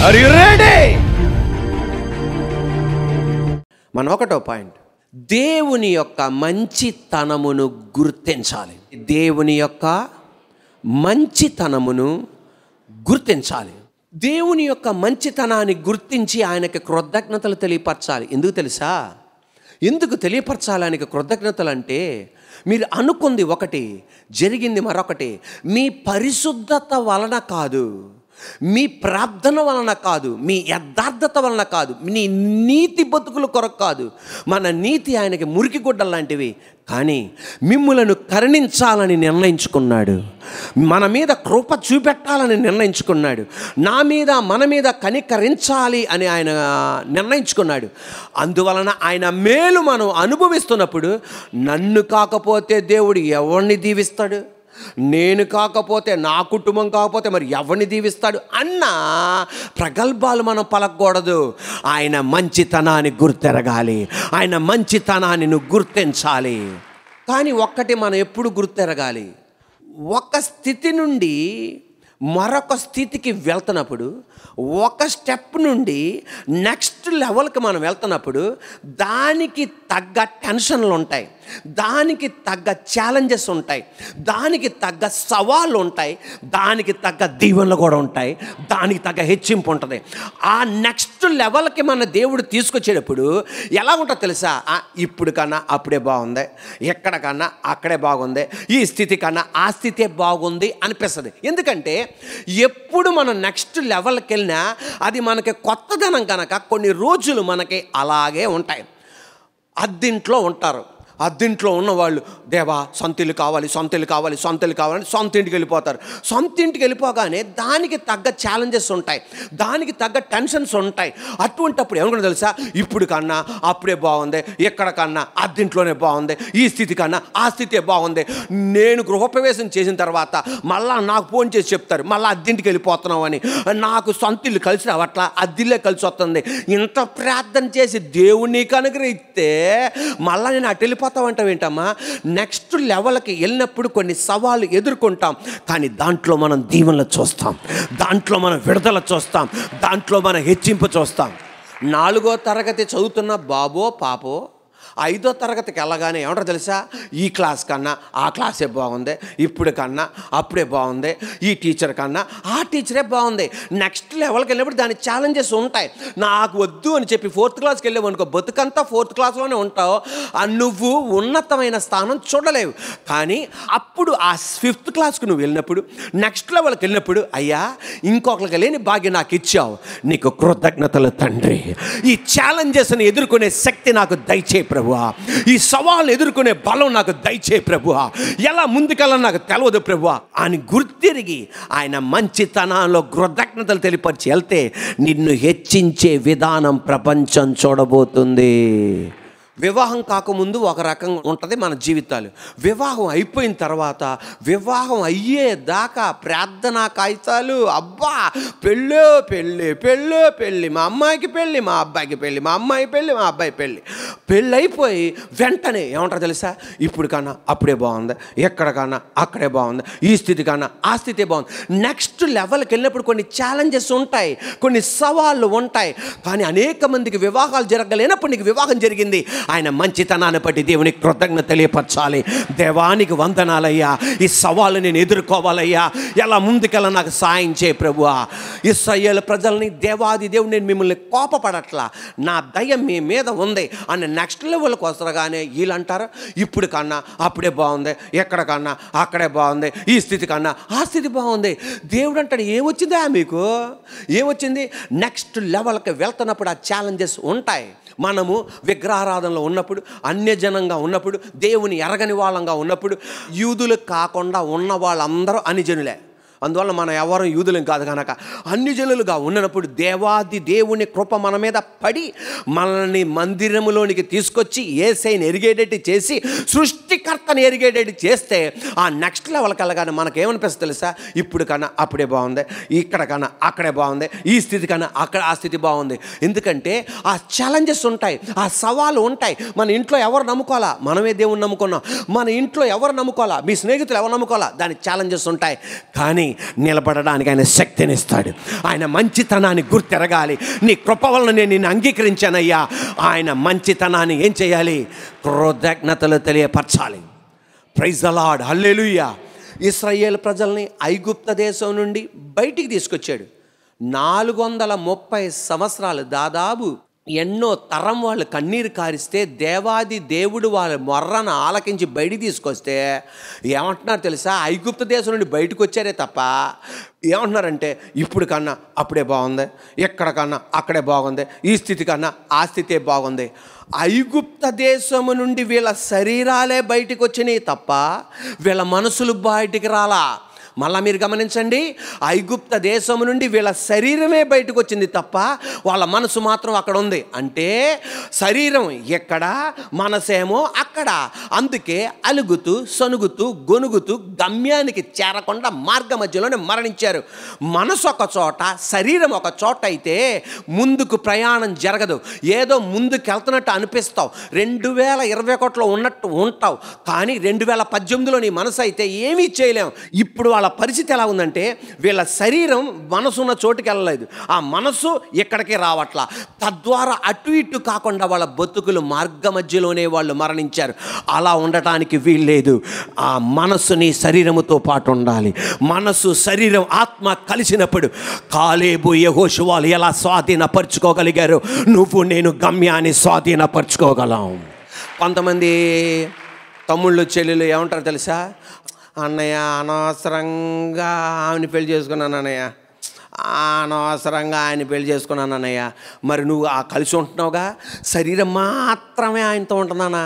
Are you ready? మన ఒకటో point, దేవుని యొక్క మంచితనమును గుర్తించాలి. దేవుని యొక్క మంచితనమును గుర్తించాలి. దేవుని యొక్క మంచితనాన్ని గుర్తించి ఆయనకి కృతజ్ఞతలు తెలియపరచాలి. ఎందుకు తెలుసా? ఎందుకు తెలియపరచాలి ఆయనకి కృతజ్ఞతలు అంటే, మీరు అనుకుంది ఒకటి, జరిగింది మరొకటి. మీ పరిశుద్ధత వలన కాదు, మీ ప్రార్థన వలన కాదు, మీ యథార్థత వలన కాదు, మీ నీతి బతుకుల కొరకు కాదు. మన నీతి ఆయనకి మురికి గుడ్డలు లాంటివి. కానీ మిమ్ములను కరుణించాలని నిర్ణయించుకున్నాడు, మన మీద కృప చూపెట్టాలని నిర్ణయించుకున్నాడు, నా మీద మన మీద కనికరించాలి అని ఆయన నిర్ణయించుకున్నాడు. అందువలన ఆయన మేలు మనం అనుభవిస్తున్నప్పుడు, నన్ను కాకపోతే దేవుడు ఎవరిని దీవిస్తాడు, నేను కాకపోతే, నా కుటుంబం కాకపోతే మరి ఎవరిని దీవిస్తాడు అన్న ప్రగల్భాలు మనం పలకూడదు. ఆయన మంచితనాన్ని గుర్తెరగాలి, ఆయన మంచితనాన్ని నువ్వు గుర్తించాలి. కానీ ఒక్కటి మనం ఎప్పుడు గుర్తెరగాలి, ఒక స్థితి నుండి మరొక స్థితికి వెళ్తున్నప్పుడు, ఒక స్టెప్ నుండి నెక్స్ట్ లెవెల్కి మనం వెళ్తున్నప్పుడు దానికి తగ్గ టెన్షన్లు ఉంటాయి, దానికి తగ్గ ఛాలెంజెస్ ఉంటాయి, దానికి తగ్గ సవాళ్ళు ఉంటాయి, దానికి తగ్గ దీవెనలు కూడా ఉంటాయి, దానికి తగ్గ హెచ్చింపు ఉంటుంది. ఆ నెక్స్ట్ లెవెల్కి మన దేవుడు తీసుకొచ్చేటప్పుడు ఎలా ఉంటుందో తెలుసా? ఇప్పుడు కన్నా అప్పుడే బాగుంది, ఎక్కడికన్నా అక్కడే బాగుంది, ఈ స్థితి కన్నా ఆ స్థితే బాగుంది అనిపిస్తుంది. ఎందుకంటే ఎప్పుడు మనం నెక్స్ట్ లెవెల్కి వెళ్ళినా అది మనకి కొత్తదనం కనుక కొన్ని రోజులు మనకి అలాగే ఉంటాయి. అద్దింట్లో ఉంటారు, అద్దింట్లో ఉన్నవాళ్ళు, దేవా సొంత ఇల్లు కావాలి, సొంత ఇల్లు కావాలి, సొంత ఇల్లు కావాలని సొంత ఇంటికి వెళ్ళిపోతారు. సొంత ఇంటికి వెళ్ళిపోగానే దానికి తగ్గ ఛాలెంజెస్ ఉంటాయి, దానికి తగ్గ టెన్షన్స్ ఉంటాయి. అటువంటిప్పుడు ఏమనుకున్నా తెలుసా? ఇప్పుడు కన్నా అప్పుడే బాగుంది, ఎక్కడికన్నా అద్దింట్లోనే బాగుంది, ఈ స్థితి కన్నా ఆ స్థితే బాగుంది. నేను గృహప్రవేశం చేసిన తర్వాత మళ్ళీ నాకు ఫోన్ చేసి చెప్తారు, మళ్ళీ అద్దింటికి వెళ్ళిపోతున్నావు అని. నాకు సొంత ఇల్లు కలిసి రావట్లా, అద్దిల్లే కలిసి వస్తుంది. ఇంత ప్రార్థన చేసి దేవుని అనుగ్రహిస్తే మళ్ళీ నేను అటు వెళ్ళిపోతావు అంటావేంటమ్మా? నెక్స్ట్ లెవెల్కి వెళ్ళినప్పుడు కొన్ని సవాళ్ళు ఎదుర్కొంటాం, కానీ దాంట్లో మనం దీవెనలు చూస్తాం, దాంట్లో మనం విడుదల చూస్తాం, దాంట్లో మనం హెచ్చింపు చూస్తాం. 4వ తరగతి చదువుతున్న బాబో పాపో 5వ తరగతికి వెళ్ళగానే ఏమంటారు తెలుసా? ఈ క్లాస్ కన్నా ఆ క్లాసే బాగుంది, ఇప్పుడు కన్నా అప్పుడే బాగుంది, ఈ టీచర్ కన్నా ఆ టీచరే బాగుంది. నెక్స్ట్ లెవెల్కి వెళ్ళినప్పుడు దాని ఛాలెంజెస్ ఉంటాయి. నాకు వద్దు అని చెప్పి 4th క్లాస్కి వెళ్ళావు అనుకో, బతుకంతా 4th క్లాస్లోనే ఉంటావు, నువ్వు ఉన్నతమైన స్థానం చూడలేవు. కానీ అప్పుడు ఆ 5th క్లాస్కి నువ్వు వెళ్ళినప్పుడు, నెక్స్ట్ లెవెల్కి వెళ్ళినప్పుడు, అయ్యా ఇంకొకరికి లేని భాగ్యం నాకు ఇచ్చావు, నీకు కృతజ్ఞతలు తండ్రి, ఈ ఛాలెంజెస్ని ఎదుర్కొనే శక్తి నాకు దయచేయి ప్రభువా, ఈ సవాళ్ళను ఎదుర్కొనే బలం నాకు దయచేయి ప్రభువా, ఎలా ముందుకెళ్ళాలో నాకు తెలియదు ప్రభువా అని గుర్తిరిగి ఆయన మంచితనంలో కృతజ్ఞతలు తెలిపరిచి వెళ్తే నిన్ను హెచ్చించే విధానం ప్రపంచం చూడబోతుంది. వివాహం కాకముందు ఒక రకంగా ఉంటుంది మన జీవితాలు, వివాహం అయిపోయిన తర్వాత, వివాహం అయ్యేదాకా ప్రార్థనా కాగితాలు, అబ్బా పెళ్ళో పెళ్ళి, పెళ్ళో పెళ్ళి, మా అమ్మాయికి పెళ్ళి, మా అబ్బాయికి పెళ్ళి, మా అమ్మాయి పెళ్ళి, మా అబ్బాయి పెళ్ళి. పెళ్ళి అయిపోయి వెంటనే ఏమంటారు తెలుసా? ఇప్పుడు కన్నా అప్పుడే బాగుంది, ఎక్కడికన్నా అక్కడే బాగుంది, ఈ స్థితి కన్నా ఆ స్థితే బాగుంది. నెక్స్ట్ లెవెల్కి వెళ్ళినప్పుడు కొన్ని ఛాలెంజెస్ ఉంటాయి, కొన్ని సవాళ్ళు ఉంటాయి. కానీ అనేక మందికి వివాహాలు జరగలేనప్పుడు నీకు వివాహం జరిగింది. ఆయన మంచితనాన్ని బట్టి దేవునికి కృతజ్ఞత తెలియపరచాలి. దేవానికి వందనాలయ్యా, ఈ సవాళ్ళు నేను ఎదుర్కోవాలయ్యా, ఎలా ముందుకెళ్ళ నాకు సాయం చేయ ప్రభువా. ఇశ్రాయేలు ప్రజల్ని దేవాది దేవుడు నేను మిమ్మల్ని కోపపడట్లా, నా దయ మీ మీద ఉంది అని నెక్స్ట్ లెవెల్కి వస్తారుగానే వీళ్ళు అంటారు ఇప్పుడు కన్నా అప్పుడే బాగుంది, ఎక్కడికన్నా అక్కడే బాగుంది, ఈ స్థితి కన్నా ఆ స్థితి బాగుంది. దేవుడు అంటాడు ఏమొచ్చిందా మీకు, ఏమొచ్చింది? నెక్స్ట్ లెవెల్కి వెళ్తున్నప్పుడు ఆ ఛాలెంజెస్ ఉంటాయి. మనము విగ్రహారాధనలో ఉన్నప్పుడు, అన్యజనంగా ఉన్నప్పుడు, దేవుని ఎరగని వాళ్ళంగా ఉన్నప్పుడు, యూదులు కాకుండా ఉన్న వాళ్ళందరూ అన్యజనులే. అందువల్ల మనం ఎవరు యూదులం కాదు కనుక అన్ని జనులుగా ఉన్నప్పుడు దేవాది దేవుని కృప మన మీద పడి మనల్ని మందిరములోనికి తీసుకొచ్చి యేసయ్యని ఎరిగేటట్టు చేసి సృష్టికర్తని ఎరిగేటట్టు చేస్తే ఆ నెక్స్ట్ లెవెల్కి వెళ్ళగానే మనకేమనిపిస్తుంది తెలుసా? ఇప్పుడు కన్నా అప్పుడే బాగుంది, ఇక్కడ కన్నా అక్కడే బాగుంది, ఈ స్థితి కన్నా అక్కడ ఆ స్థితి బాగుంది. ఎందుకంటే ఆ ఛాలెంజెస్ ఉంటాయి, ఆ సవాలు ఉంటాయి. మన ఇంట్లో ఎవరు నమ్ముకోవాలా? మనమే దేవుని నమ్ముకున్నాం. మన ఇంట్లో ఎవరు నమ్ముకోవాలా? మీ స్నేహితులు ఎవరు నమ్ముకోవాలా? దాని ఛాలెంజెస్ ఉంటాయి. కానీ పట్టుకొని నిలబడడానికి ఆయన శక్తినిస్తాడు. ఆయన మంచితనాన్ని గుర్తెరగాలి. నీ కృప వలన నేను నిన్ను అంగీకరించానయ్యా. ఆయన మంచితనాన్ని ఏం చేయాలి? కృతజ్ఞతలు తెలియపరచాలి. ప్రైజ్ ద లార్డ్, హల్లెలూయా. ఇశ్రాయేలు ప్రజల్ని ఐగుప్త దేశం నుండి బయటికి తీసుకొచ్చాడు. 430 సంవత్సరాలు, దాదాపు ఎన్నో తరం వాళ్ళు కన్నీరు కారిస్తే దేవాది దేవుడు వాళ్ళ మొర్రను ఆలకించి బయటికి తీసుకొస్తే ఏమంటున్నారు తెలుసా? ఐగుప్త దేశం నుండి బయటకు వచ్చారే తప్ప ఏమంటున్నారంటే ఇప్పుడు కన్నా అప్పుడే బాగుంది, ఎక్కడ కన్నా అక్కడే బాగుంది, ఈ స్థితి కన్నా ఆ స్థితే బాగుంది. ఐగుప్త దేశము నుండి వీళ్ళ శరీరాలే బయటికి వచ్చినాయి తప్ప వీళ్ళ మనసులు బయటికి రాలా. మళ్ళీ మీరు గమనించండి, ఐగుప్త దేశం నుండి వీళ్ళ శరీరమే బయటకు వచ్చింది తప్ప వాళ్ళ మనసు మాత్రం అక్కడ ఉంది. అంటే శరీరం ఎక్కడ, మనసేమో అక్కడ. అందుకే అలుగుతూ సనుగుతూ గొనుగుతూ గమ్యానికి చేరకుండా మార్గ మధ్యలోనే మరణించారు. మనసు ఒక చోట, శరీరం ఒక చోట అయితే ముందుకు ప్రయాణం జరగదు. ఏదో ముందుకు వెళ్తున్నట్టు అనిపిస్తావు, 2021లో ఉన్నట్టు ఉంటావు. కానీ 2018లో నీ మనసు అయితే ఏమీ చేయలేము. ఇప్పుడు వాళ్ళ పరిస్థితి ఎలా ఉందంటే వీళ్ళ శరీరం మనసున్న చోటుకి వెళ్ళలేదు, ఆ మనసు ఎక్కడికి రావట్లా. తద్వారా అటు ఇటు కాకుండా వాళ్ళ బతుకులు మార్గ మధ్యలోనే వాళ్ళు మరణించారు. అలా ఉండటానికి వీల్లేదు. ఆ మనసుని శరీరముతో పాటు ఉండాలి. మనసు శరీరం ఆత్మ కలిసినప్పుడు కాలేబు యెహోషువలు ఎలా స్వాధీనపరుచుకోగలిగారు, నువ్వు నేను గమ్యాన్ని స్వాధీనపరుచుకోగలం. కొంతమంది తమ్ముళ్ళు చెల్లెలు ఏమంటారు తెలుసా? అన్నయ్య అనవసరంగా ఆమెను పెళ్లి చేసుకున్నాను అన్నయ్య, అనవసరంగా ఆయన పెళ్లి చేసుకున్నాను అన్నయ్య. మరి నువ్వు ఆ కలిసి ఉంటున్నావుగా, శరీరం మాత్రమే ఆయనతో ఉంటుందానా?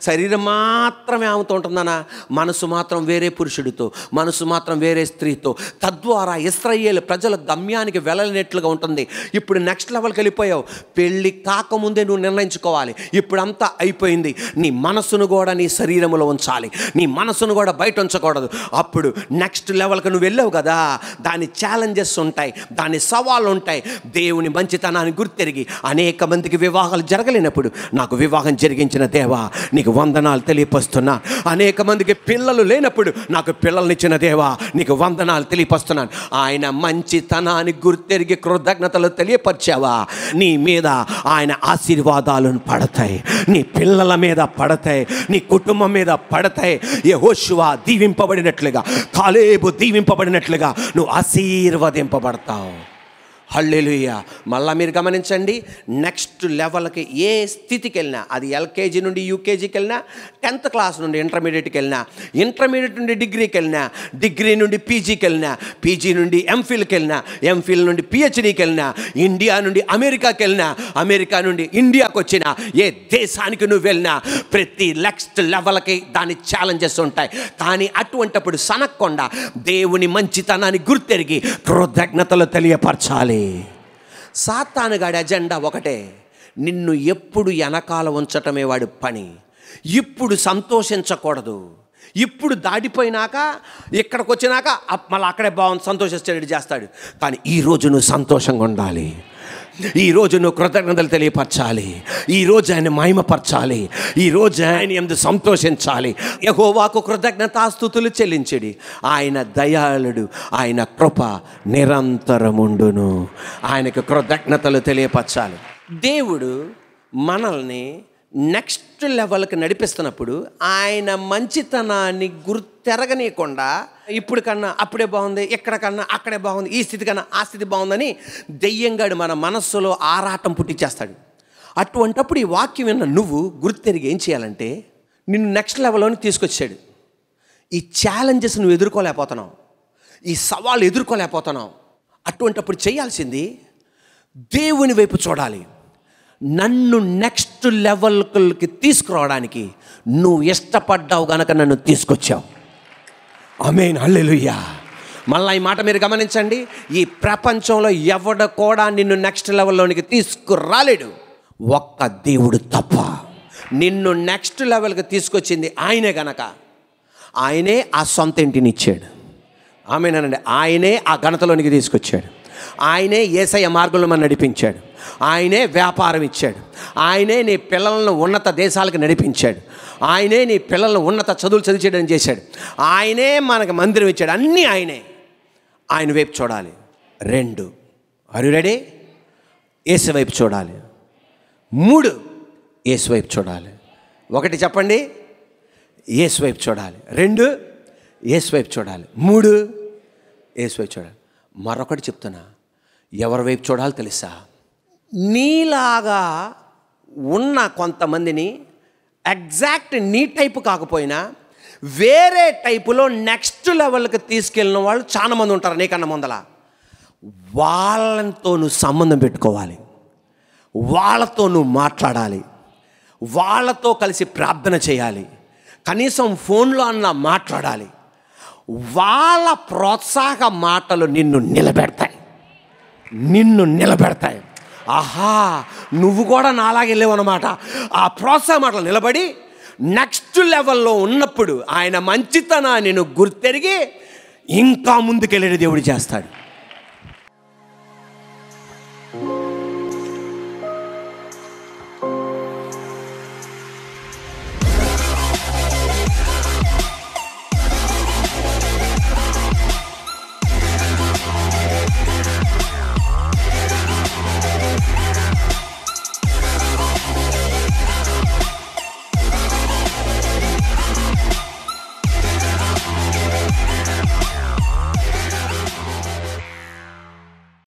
శరీరం మాత్రమే ఆమెతో ఉంటుందానా? మనసు మాత్రం వేరే పురుషుడితో, మనసు మాత్రం వేరే స్త్రీతో. తద్వారా ఇశ్రాయేలు ప్రజల గమ్యానికి వెళ్ళలేనట్లుగా ఉంటుంది. ఇప్పుడు నెక్స్ట్ లెవెల్కి వెళ్ళిపోయావు. పెళ్ళి కాకముందే నువ్వు నిర్ణయించుకోవాలి. ఇప్పుడు అంతా అయిపోయింది. నీ మనసును కూడా నీ శరీరంలో ఉంచాలి, నీ మనసును కూడా బయట ఉంచకూడదు. అప్పుడు నెక్స్ట్ లెవెల్కి నువ్వు వెళ్ళావు కదా, దాని ఛాలెంజెస్ ఉంటాయి, దాని సవాళ్ళు ఉంటాయి. దేవుని మంచితనాన్ని గుర్తెరిగి అనేక మందికి వివాహాలు జరగలేనప్పుడు నాకు వివాహం జరిగించిన దేవా నీకు వందనాలు తెలియపరుస్తున్నా. అనేక మందికి పిల్లలు లేనప్పుడు నాకు పిల్లల్నిచ్చిన దేవా నీకు వందనాలు తెలియపరుస్తున్నాను. ఆయన మంచితనాన్ని గుర్తెరిగి కృతజ్ఞతలు తెలియపరిచావా, నీ మీద ఆయన ఆశీర్వాదాలను పడతాయి, నీ పిల్లల మీద పడతాయి, నీ కుటుంబం మీద పడతాయి. యెహోషువ దీవింపబడినట్లుగా, కాలేబు దీవింపబడినట్లుగా నువ్వు ఆశీర్వదింపబడతావు. హల్లెలూయా. మళ్ళీ మీరు గమనించండి, నెక్స్ట్ లెవెల్కి ఏ స్థితికి వెళ్ళినా, అది ఎల్కేజీ నుండి యూకేజీకి వెళ్ళినా, 10th క్లాస్ నుండి ఇంటర్మీడియట్కి వెళ్ళినా, ఇంటర్మీడియట్ నుండి డిగ్రీకి వెళ్ళినా, డిగ్రీ నుండి పీజీకి వెళ్ళినా, పీజీ నుండి ఎంఫిల్కి వెళ్ళినా, ఎంఫిల్ నుండి పిహెచ్డీకి వెళ్ళినా, ఇండియా నుండి అమెరికాకి వెళ్ళినా, అమెరికా నుండి ఇండియాకి వచ్చినా, ఏ దేశానికి నువ్వు వెళ్ళినా ప్రతి నెక్స్ట్ లెవెల్కి దాని ఛాలెంజెస్ ఉంటాయి. కానీ అటువంటిప్పుడు సనక్కుండా దేవుని మంచితనాన్ని గుర్తెరిగి కృతజ్ఞతలు తెలియపరచాలి. సాతానుగాడి అజెండా ఒకటే, నిన్ను ఎప్పుడు వెనకాల ఉంచటమే వాడి పని. ఇప్పుడు సంతోషించకూడదు. ఇప్పుడు దాటిపోయినాక ఇక్కడికి వచ్చినాక మళ్ళీ అక్కడే బాగుంది సంతోషిస్తాడు చేస్తాడు. కానీ ఈరోజు నువ్వు సంతోషంగా ఉండాలి. ఈరోజు నువ్వు కృతజ్ఞతలు తెలియపరచాలి. ఈరోజు ఆయన మహిమపరచాలి. ఈరోజు ఆయన యందు సంతోషించాలి. యెహోవాకు కృతజ్ఞతాస్తుతులు చెల్లించడి, ఆయన దయాళుడు, ఆయన కృప నిరంతరముండును. ఆయనకు కృతజ్ఞతలు తెలియపరచాలి. దేవుడు మనల్ని నెక్స్ట్ లెవెల్కి నడిపిస్తున్నప్పుడు ఆయన మంచితనాన్ని గుర్తెరగనీయకుండా ఇప్పుడు కన్నా అప్పుడే బాగుంది, ఎక్కడ కన్నా అక్కడే బాగుంది, ఈ స్థితి కన్నా ఆ స్థితి బాగుందని దెయ్యంగాడు మన మనస్సులో ఆరాటం పుట్టించేస్తాడు. అటువంటప్పుడు ఈ వాక్యం విన్న నువ్వు గుర్తెరిగి ఏం చేయాలంటే, నిన్ను నెక్స్ట్ లెవెల్లోకి తీసుకొచ్చాడు. ఈ ఛాలెంజెస్ నువ్వు ఎదుర్కోలేకపోతున్నావు, ఈ సవాళ్ళు ఎదుర్కోలేకపోతున్నావు. అటువంటప్పుడు చేయాల్సింది దేవుని వైపు చూడాలి. నన్ను నెక్స్ట్ లెవెల్కి తీసుకురావడానికి నువ్వు ఇష్టపడ్డావు గనక నన్ను తీసుకొచ్చావు. ఆమేన్, హల్లెలూయా. మళ్ళీ ఈ మాట మీరు గమనించండి, ఈ ప్రపంచంలో ఎవడ కూడా నిన్ను నెక్స్ట్ లెవెల్లోనికి తీసుకురాలేడు, ఒక్క దేవుడు తప్ప. నిన్ను నెక్స్ట్ లెవెల్కి తీసుకొచ్చింది ఆయనే గనక ఆయనే ఆ సొంత ఇంటిని ఇచ్చాడు. ఆమేనండి. ఆయనే ఆ ఘనతలోనికి తీసుకొచ్చాడు. ఆయనే యేసయ్య మార్గంలో మనం నడిపించాడు. ఆయనే వ్యాపారం ఇచ్చాడు. ఆయనే నీ పిల్లలను ఉన్నత దేశాలకు నడిపించాడు. ఆయనే నీ పిల్లలను ఉన్నత చదువులు చదివించడం చేశాడు. ఆయనే మనకు మందిరం ఇచ్చాడు. అన్నీ ఆయనే. ఆయన వైపు చూడాలి. 2, ఆర్ యు రెడీ? యేసు వైపు చూడాలి. 3, యేసు వైపు చూడాలి. 1 చెప్పండి, యేసు వైపు చూడాలి. 2, యేసు వైపు చూడాలి. 3, యేసు వైపు చూడాలి. మరొకటి చెప్తున్నా, ఎవరి వైపు చూడాలి తెలుసా? నీలాగా ఉన్న కొంతమందిని ఎగ్జాక్ట్ నీ టైపు కాకపోయినా వేరే టైపులో నెక్స్ట్ లెవెల్కి తీసుకెళ్ళిన వాళ్ళు చాలామంది ఉంటారు నీకన్నా ముందల. వాళ్ళతో నువ్వు సంబంధం పెట్టుకోవాలి, వాళ్ళతో నువ్వు మాట్లాడాలి, వాళ్ళతో కలిసి ప్రార్థన చేయాలి, కనీసం ఫోన్లో అన్నా మాట్లాడాలి. వాళ్ళ ప్రోత్సాహ మాటలు నిన్ను నిలబెడతాయి. ఆహా, నువ్వు కూడా నాలాగే లేవన్నమాట. ఆ ప్రోత్సాహ మాటలు నిలబడి నెక్స్ట్ లెవెల్లో ఉన్నప్పుడు ఆయన మంచితనాన్ని నువ్వు గుర్తెరిగి ఇంకా ముందుకెళ్ళే దేవుడు చేస్తాడు.